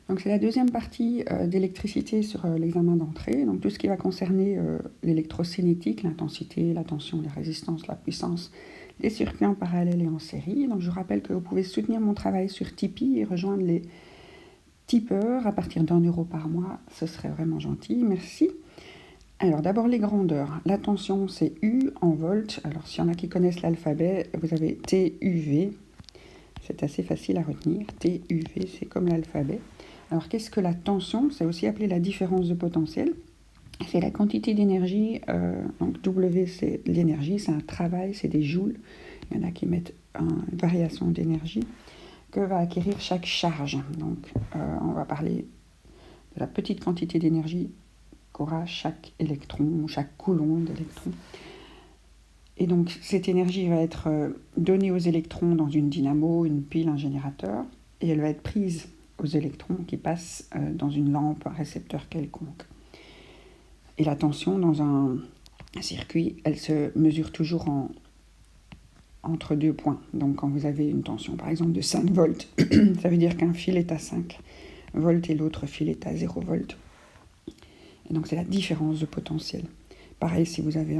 Donc c'est la deuxième partie d'électricité sur l'examen d'entrée. Donc tout ce qui va concerner l'électrocinétique, l'intensité, la tension, la résistance, la puissance, les circuits en parallèle et en série. Donc je vous rappelle que vous pouvez soutenir mon travail sur Tipeee et rejoindre les tipeurs à partir d'1 € par mois. Ce serait vraiment gentil, merci. Alors d'abord les grandeurs. La tension c'est U en volts. Alors s'il y en a qui connaissent l'alphabet, vous avez TUV. C'est assez facile à retenir. TUV, c'est comme l'alphabet. Alors qu'est-ce que la tension? C'est aussi appelé la différence de potentiel. C'est la quantité d'énergie. Donc W c'est l'énergie, c'est un travail, c'est des joules. Il y en a qui mettent une variation d'énergie que va acquérir chaque charge. Donc on va parler de la petite quantité d'énergie qu'aura chaque électron ou chaque coulomb d'électrons. Et donc cette énergie va être donnée aux électrons dans une dynamo, une pile, un générateur, et elle va être prise aux électrons qui passent dans une lampe, un récepteur quelconque. Et la tension dans un circuit, elle se mesure toujours entre 2 points. Donc quand vous avez une tension par exemple de 5 volts, ça veut dire qu'un fil est à 5 volts et l'autre fil est à 0 volts. Et donc c'est la différence de potentiel. Pareil, si vous avez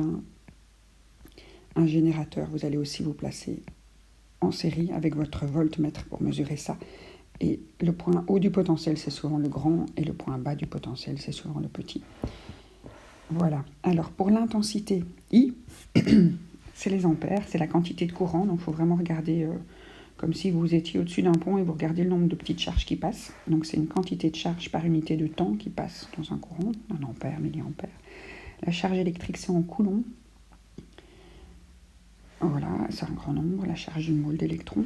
un générateur, vous allez aussi vous placer en série avec votre voltmètre pour mesurer ça. Et le point haut du potentiel, c'est souvent le grand, et le point bas du potentiel, c'est souvent le petit. Voilà. Alors, pour l'intensité, I, c'est les ampères, c'est la quantité de courant. Donc, il faut vraiment regarder comme si vous étiez au-dessus d'un pont et vous regardez le nombre de petites charges qui passent. Donc, c'est une quantité de charge par unité de temps qui passe dans un courant, un ampère, milliampère. La charge électrique, c'est en coulomb. Voilà, c'est un grand nombre, la charge d'une moule d'électrons.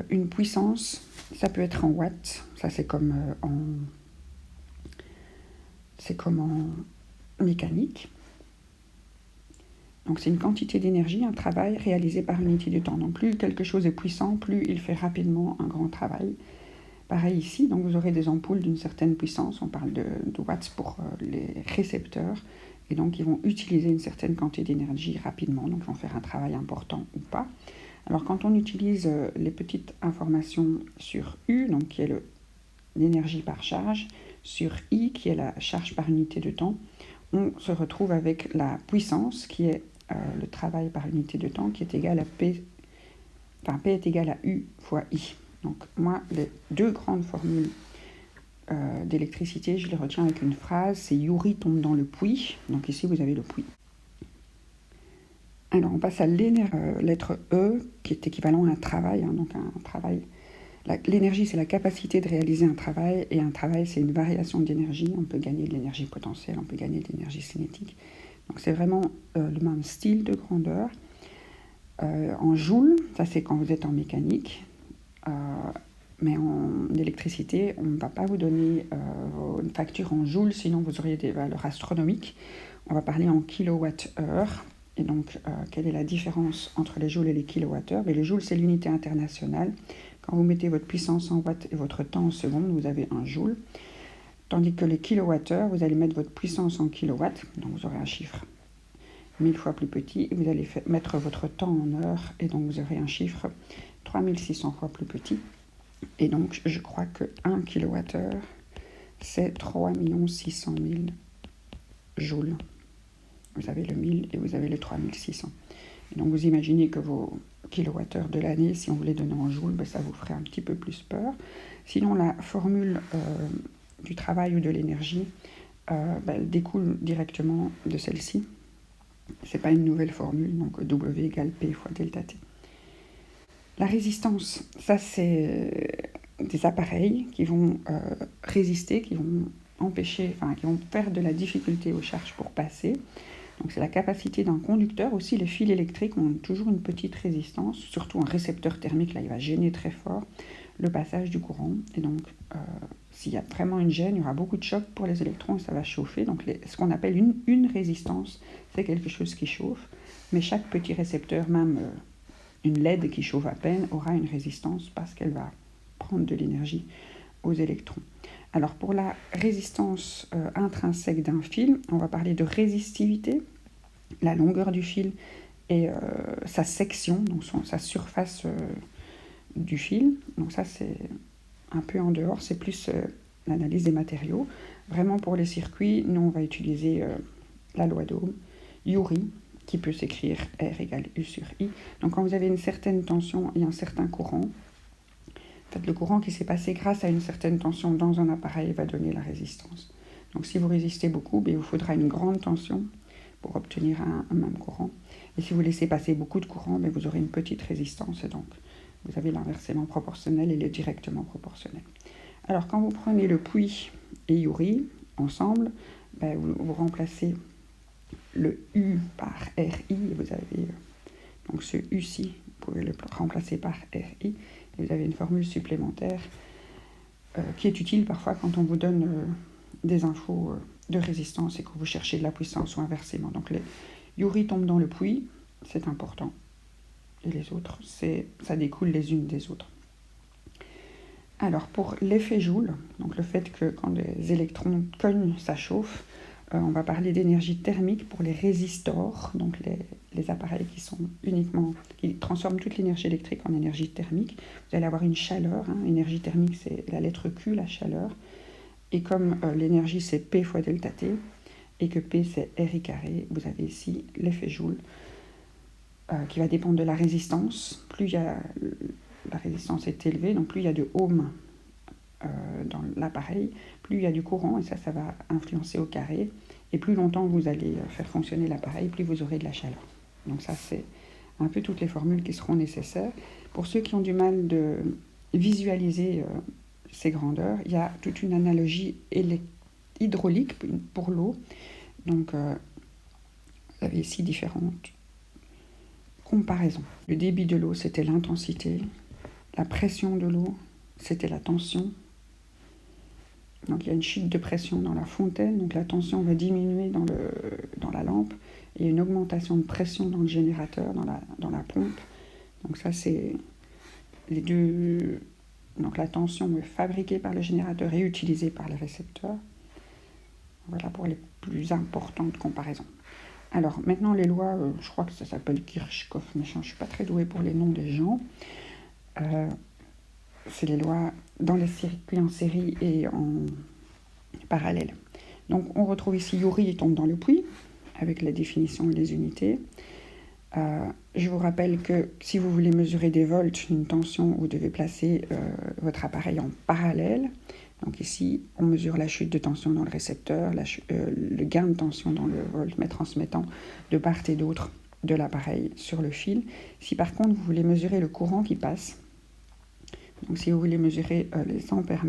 Une puissance, ça peut être en watts, ça c'est comme en mécanique. Donc c'est une quantité d'énergie, un travail réalisé par unité de temps. Donc plus quelque chose est puissant, plus il fait rapidement un grand travail. Pareil ici, donc vous aurez des ampoules d'une certaine puissance, on parle de watts pour les récepteurs, et donc ils vont utiliser une certaine quantité d'énergie rapidement, donc ils vont faire un travail important ou pas. Alors quand on utilise les petites informations sur U, donc qui est l'énergie par charge, sur I, qui est la charge par unité de temps, on se retrouve avec la puissance, qui est le travail par unité de temps, qui est égal à P, enfin P est égal à U fois I. Donc moi, les deux grandes formules d'électricité, je les retiens avec une phrase, c'est Yuri tombe dans le puits. Donc ici, vous avez le puits. Alors, on passe à lettre E, qui est équivalent à un travail. Donc, un travail. L'énergie, c'est la capacité de réaliser un travail, et un travail, c'est une variation d'énergie. On peut gagner de l'énergie potentielle, on peut gagner de l'énergie cinétique. Donc, c'est vraiment le même style de grandeur. En joules, ça, c'est quand vous êtes en mécanique. Mais en électricité, on ne va pas vous donner une facture en joules, sinon vous auriez des valeurs astronomiques. On va parler en kilowattheure. Et donc, quelle est la différence entre les joules et les kilowattheures? Et les joules, c'est l'unité internationale. Quand vous mettez votre puissance en watts et votre temps en secondes, vous avez un joule. Tandis que les kilowattheures, vous allez mettre votre puissance en kilowatts, donc vous aurez un chiffre 1000 fois plus petit. Et vous allez mettre votre temps en heures, et donc vous aurez un chiffre 3600 fois plus petit. Et donc, je crois que 1 kilowattheure, c'est 3 600 000 joules. Vous avez le 1000 et vous avez le 3600. Et donc, vous imaginez que vos kilowattheures de l'année, si on vous les donnait en joules, ça vous ferait un petit peu plus peur. Sinon, la formule du travail ou de l'énergie, elle découle directement de celle-ci. Ce n'est pas une nouvelle formule, donc W égale P fois delta T. La résistance, ça c'est des appareils qui vont résister, qui vont empêcher, qui vont faire de la difficulté aux charges pour passer. Donc c'est la capacité d'un conducteur. Aussi, les fils électriques ont toujours une petite résistance, surtout un récepteur thermique, là il va gêner très fort le passage du courant. Et donc s'il y a vraiment une gêne, il y aura beaucoup de choc pour les électrons et ça va chauffer. Donc ce qu'on appelle une résistance, c'est quelque chose qui chauffe. Mais chaque petit récepteur, même une LED qui chauffe à peine, aura une résistance parce qu'elle va prendre de l'énergie aux électrons. Alors pour la résistance intrinsèque d'un fil, on va parler de résistivité, la longueur du fil et sa section, donc sa surface du fil. Donc ça c'est un peu en dehors, c'est plus l'analyse des matériaux. Vraiment pour les circuits, nous on va utiliser la loi d'Ohm, Youri, qui peut s'écrire R égale U sur I. Donc quand vous avez une certaine tension et un certain courant, en fait, le courant qui s'est passé grâce à une certaine tension dans un appareil va donner la résistance. Donc si vous résistez beaucoup, il vous faudra une grande tension pour obtenir un même courant. Et si vous laissez passer beaucoup de courant, vous aurez une petite résistance. Et donc vous avez l'inversement proportionnel et le directement proportionnel. Alors quand vous prenez le Puy et Youri ensemble, vous remplacez le U par RI, et vous avez donc ce U-ci, vous pouvez le remplacer par RI, et vous avez une formule supplémentaire qui est utile parfois quand on vous donne des infos de résistance et que vous cherchez de la puissance ou inversement. Donc les Youri tombent dans le Puy, c'est important, et les autres, ça découle les unes des autres. Alors pour l'effet Joule, donc le fait que quand les électrons cognent, ça chauffe, on va parler d'énergie thermique pour les résistors, donc les appareils qui transforment toute l'énergie électrique en énergie thermique. Vous allez avoir une chaleur, énergie thermique c'est la lettre Q, la chaleur, et comme l'énergie c'est P fois delta T, et que P c'est RI carré, vous avez ici l'effet Joule, qui va dépendre de la résistance. Plus la résistance est élevée, donc plus il y a de ohm dans l'appareil, plus il y a du courant, et ça va influencer au carré, et plus longtemps vous allez faire fonctionner l'appareil, plus vous aurez de la chaleur. Donc ça, c'est un peu toutes les formules qui seront nécessaires. Pour ceux qui ont du mal de visualiser ces grandeurs, il y a toute une analogie hydraulique pour l'eau. Donc vous avez ici différentes comparaisons. Le débit de l'eau, c'était l'intensité. La pression de l'eau, c'était la tension. Donc il y a une chute de pression dans la fontaine, donc la tension va diminuer dans la lampe, et une augmentation de pression dans le générateur, dans la pompe. Donc ça c'est les deux. Donc la tension est fabriquée par le générateur et utilisée par le récepteur. Voilà pour les plus importantes comparaisons. Alors maintenant les lois, je crois que ça s'appelle Kirchhoff, mais je ne suis pas très douée pour les noms des gens. C'est les lois dans les circuits en série et en parallèle. Donc on retrouve ici Youri, il tombe dans le puits, avec la définition et les unités. Je vous rappelle que si vous voulez mesurer des volts, une tension, vous devez placer votre appareil en parallèle. Donc ici, on mesure la chute de tension dans le récepteur, le gain de tension dans le voltmètre transmettant de part et d'autre de l'appareil sur le fil. Si par contre vous voulez mesurer le courant qui passe, donc si vous voulez mesurer les ampères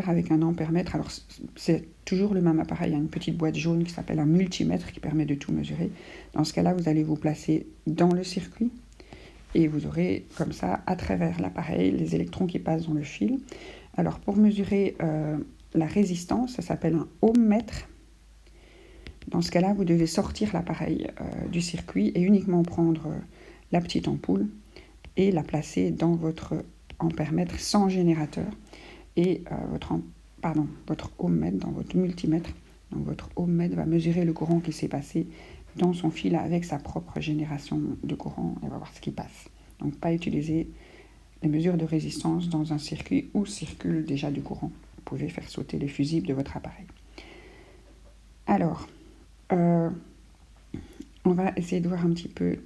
avec un ampèremètre, alors c'est toujours le même appareil, il y a une petite boîte jaune qui s'appelle un multimètre qui permet de tout mesurer. Dans ce cas-là, vous allez vous placer dans le circuit et vous aurez comme ça, à travers l'appareil, les électrons qui passent dans le fil. Alors pour mesurer la résistance, ça s'appelle un ohmmètre. Dans ce cas-là, vous devez sortir l'appareil du circuit et uniquement prendre la petite ampoule et la placer dans votre ampèremètre sans générateur et votre ohmmètre dans votre multimètre. Donc votre ohmmètre va mesurer le courant qui s'est passé dans son fil avec sa propre génération de courant et va voir ce qui passe. Donc pas utiliser les mesures de résistance dans un circuit où circule déjà du courant. Vous pouvez faire sauter les fusibles de votre appareil. Alors, on va essayer de voir un petit peu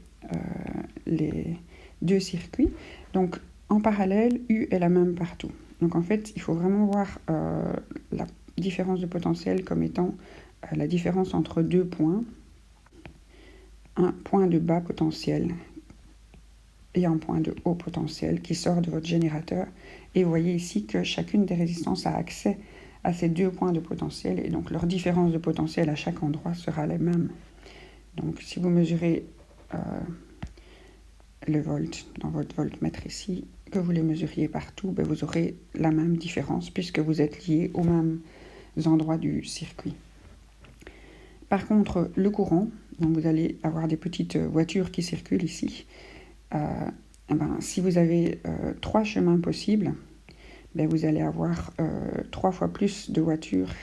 les deux circuits. Donc en parallèle, U est la même partout. Donc en fait, il faut vraiment voir la différence de potentiel comme étant la différence entre deux points. Un point de bas potentiel et un point de haut potentiel qui sort de votre générateur. Et vous voyez ici que chacune des résistances a accès à ces deux points de potentiel et donc leur différence de potentiel à chaque endroit sera la même. Donc si vous mesurez le volt dans votre voltmètre ici, que vous les mesuriez partout, vous aurez la même différence puisque vous êtes liés aux mêmes endroits du circuit. Par contre, le courant, donc vous allez avoir des petites voitures qui circulent ici. Si vous avez 3 chemins possibles, vous allez avoir 3 fois plus de voitures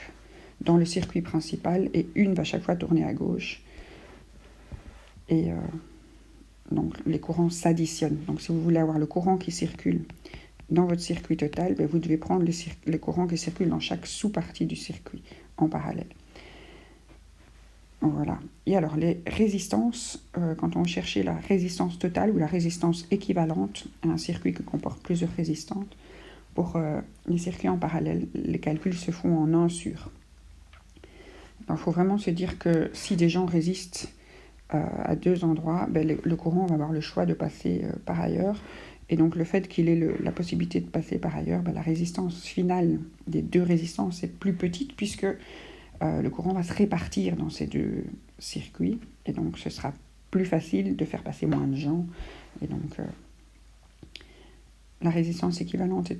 dans le circuit principal et une va chaque fois tourner à gauche. Et donc les courants s'additionnent. Donc si vous voulez avoir le courant qui circule dans votre circuit total, vous devez prendre le courant qui circule dans chaque sous-partie du circuit en parallèle. Voilà. Et alors, les résistances, quand on cherchait la résistance totale ou la résistance équivalente à un circuit qui comporte plusieurs résistantes, pour les circuits en parallèle, les calculs se font en 1 sur. Il faut vraiment se dire que si des gens résistent à 2 endroits, le courant va avoir le choix de passer par ailleurs. Et donc le fait qu'il ait la possibilité de passer par ailleurs, la résistance finale des 2 résistances est plus petite puisque le courant va se répartir dans ces 2 circuits. Et donc ce sera plus facile de faire passer moins de gens. Et donc la résistance équivalente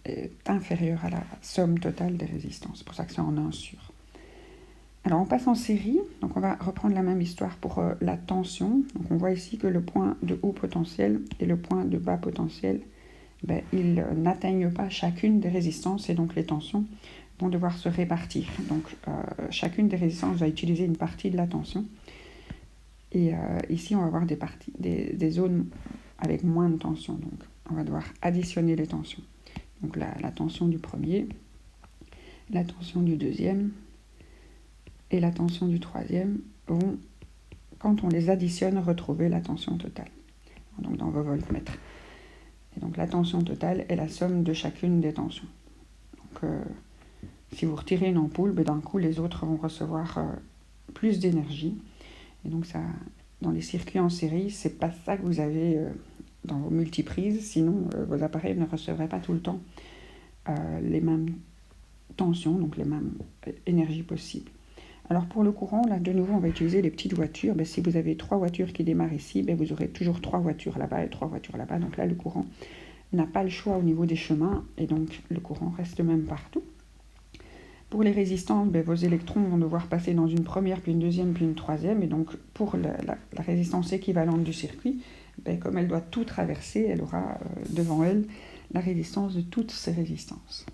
est inférieure à la somme totale des résistances. C'est pour ça que c'est en 1 sur. Alors on passe en série, donc on va reprendre la même histoire pour la tension. Donc on voit ici que le point de haut potentiel et le point de bas potentiel, ils n'atteignent pas chacune des résistances et donc les tensions vont devoir se répartir. Donc chacune des résistances va utiliser une partie de la tension. Et ici on va avoir des zones avec moins de tension. Donc on va devoir additionner les tensions. Donc la tension du premier, la tension du deuxième, et la tension du troisième vont, quand on les additionne, retrouver la tension totale. Donc dans vos voltmètres. Et donc la tension totale est la somme de chacune des tensions. Donc si vous retirez une ampoule, d'un coup les autres vont recevoir plus d'énergie. Et donc ça, dans les circuits en série, c'est pas ça que vous avez dans vos multiprises. Sinon vos appareils ne recevraient pas tout le temps les mêmes tensions, donc les mêmes énergies possibles. Alors pour le courant, là de nouveau on va utiliser les petites voitures. Si vous avez 3 voitures qui démarrent ici, vous aurez toujours 3 voitures là-bas et 3 voitures là-bas. Donc là le courant n'a pas le choix au niveau des chemins et donc le courant reste le même partout. Pour les résistances, vos électrons vont devoir passer dans une première, puis une deuxième, puis une troisième. Et donc pour la résistance équivalente du circuit, comme elle doit tout traverser, elle aura devant elle la résistance de toutes ces résistances.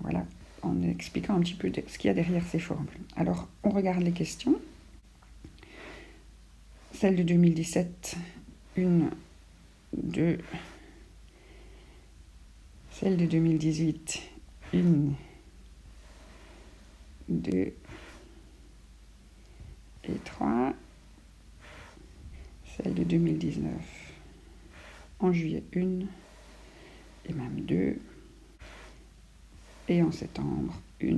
Voilà. En expliquant un petit peu ce qu'il y a derrière ces formules. Alors, on regarde les questions. Celle de 2017, 1, 2. Celle de 2018, 1, 2 et 3. Celle de 2019, en juillet, 1 et même 2. Et en septembre, 1